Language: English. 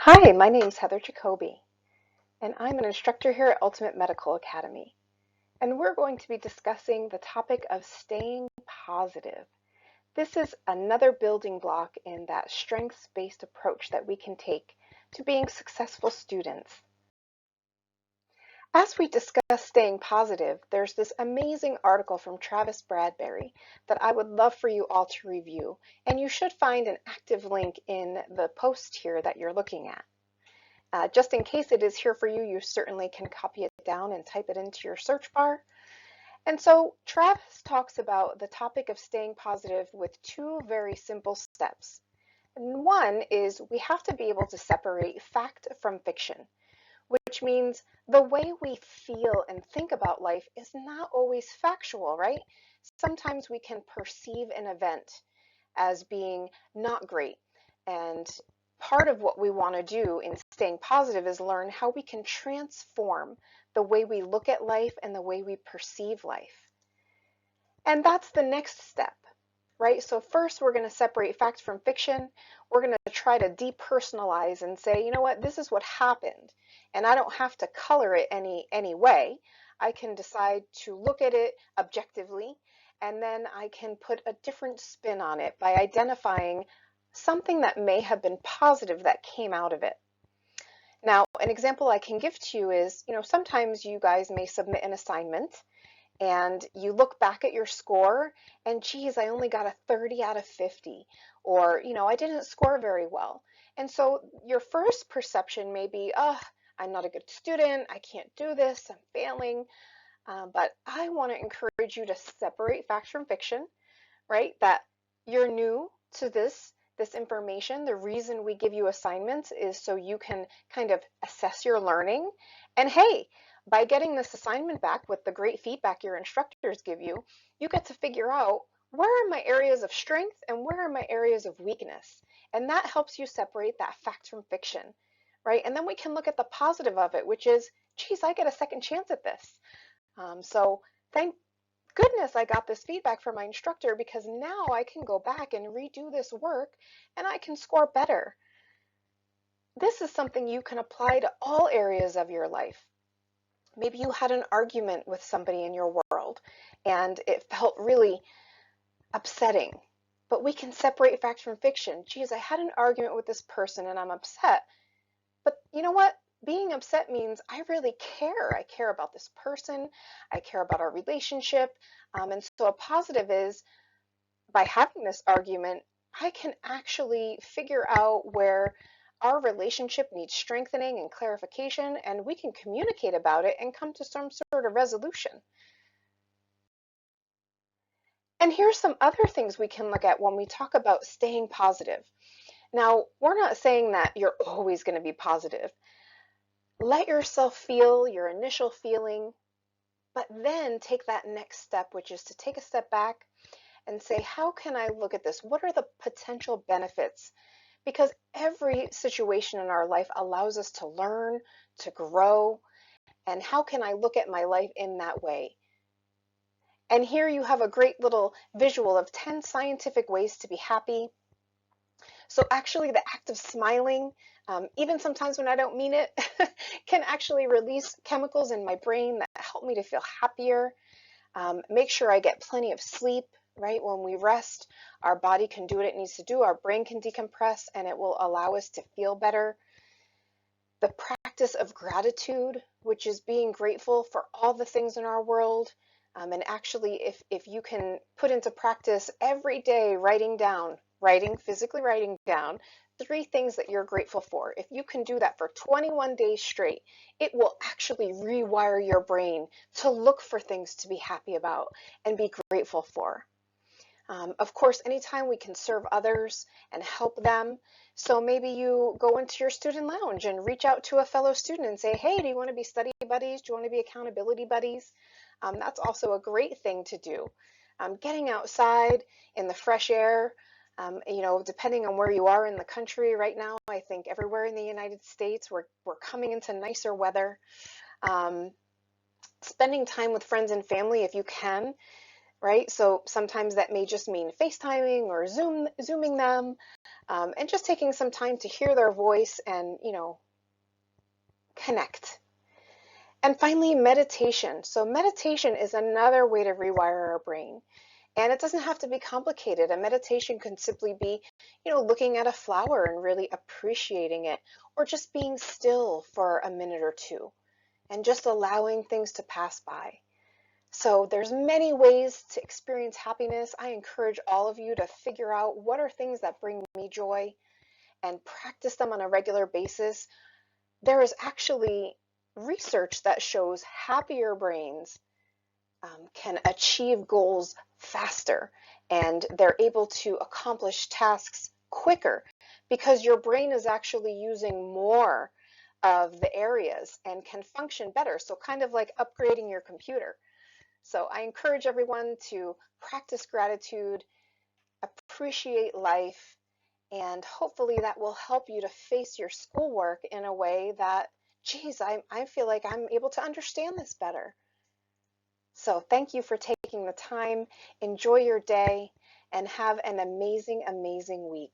Hi, my name is Heather Jacoby, and I'm an instructor here at Ultimate Medical Academy. And we're going to be discussing the topic of staying positive. This is another building block in that strengths-based approach that we can take to being successful students. As we discuss staying positive, there's this amazing article from Travis Bradberry that I would love for you all to review, and you should find an active link in the post here that you're looking at. Just in case it is here for you, you certainly can copy it down and type it into your search bar. And so Travis talks about the topic of staying positive with two very simple steps. And one is we have to be able to separate fact from fiction, which means the way we feel and think about life is not always factual, right? Sometimes we can perceive an event as being not great. And part of what we want to do in staying positive is learn how we can transform the way we look at life and the way we perceive life. And that's the next step, right? So first we're going to separate fact from fiction. We're going to try to depersonalize and say, you know what, this is what happened. And I don't have to color it any way. I can decide to look at it objectively, and then I can put a different spin on it by identifying something that may have been positive that came out of it. Now, an example I can give to you is, sometimes you guys may submit an assignment and you look back at your score and geez, I only got a 30 out of 50, or I didn't score very well. And so your first perception may be, oh, I'm not a good student, I can't do this, I'm failing. But I want to encourage you to separate fact from fiction, right? That you're new to this information. The reason we give you assignments is so you can kind of assess your learning. And hey, by getting this assignment back with the great feedback your instructors give you, you get to figure out where are my areas of strength and where are my areas of weakness. And that helps you separate that fact from fiction, right? And then we can look at the positive of it, which is, geez, I get a second chance at this. So thank goodness I got this feedback from my instructor, because now I can go back and redo this work and I can score better. This is something you can apply to all areas of your life. Maybe you had an argument with somebody in your world and it felt really upsetting, but we can separate fact from fiction. Geez, I had an argument with this person and I'm upset. But you know what? Being upset means I really care. I care about this person. I care about our relationship. And so a positive is, by having this argument, I can actually figure out where our relationship needs strengthening and clarification, and we can communicate about it and come to some sort of resolution. And here's some other things we can look at when we talk about staying positive. Now, we're not saying that you're always going to be positive. Let yourself feel your initial feeling, but then take that next step, which is to take a step back and say, how can I look at this? What are the potential benefits? Because every situation in our life allows us to learn, to grow, and how can I look at my life in that way? And here you have a great little visual of 10 scientific ways to be happy. So actually the act of smiling, even sometimes when I don't mean it, can actually release chemicals in my brain that help me to feel happier. Make sure I get plenty of sleep, right? When we rest, our body can do what it needs to do, our brain can decompress, and it will allow us to feel better. The practice of gratitude, which is being grateful for all the things in our world. And actually, if you can put into practice every day physically writing down 3 things that you're grateful for. If you can do that for 21 days straight, it will actually rewire your brain to look for things to be happy about and be grateful for. Of course, anytime we can serve others and help them. So maybe you go into your student lounge and reach out to a fellow student and say, hey, do you want to be study buddies? Do you want to be accountability buddies? That's also a great thing to do. Getting outside in the fresh air, depending on where you are in the country right now, I think everywhere in the United States, we're coming into nicer weather. Spending time with friends and family if you can. right? So sometimes that may just mean FaceTiming or Zooming them, and just taking some time to hear their voice and, connect. And finally, meditation. So meditation is another way to rewire our brain. And it doesn't have to be complicated. A meditation can simply be, looking at a flower and really appreciating it, or just being still for a minute or two and just allowing things to pass by. So there's many ways to experience happiness. I encourage all of you to figure out what are things that bring me joy and practice them on a regular basis. There is actually research that shows happier brains can achieve goals faster, and they're able to accomplish tasks quicker because your brain is actually using more of the areas and can function better. So kind of like upgrading your computer. So I encourage everyone to practice gratitude, appreciate life, and hopefully that will help you to face your schoolwork in a way that, geez, I feel like I'm able to understand this better. So thank you for taking the time. Enjoy your day and have an amazing, amazing week.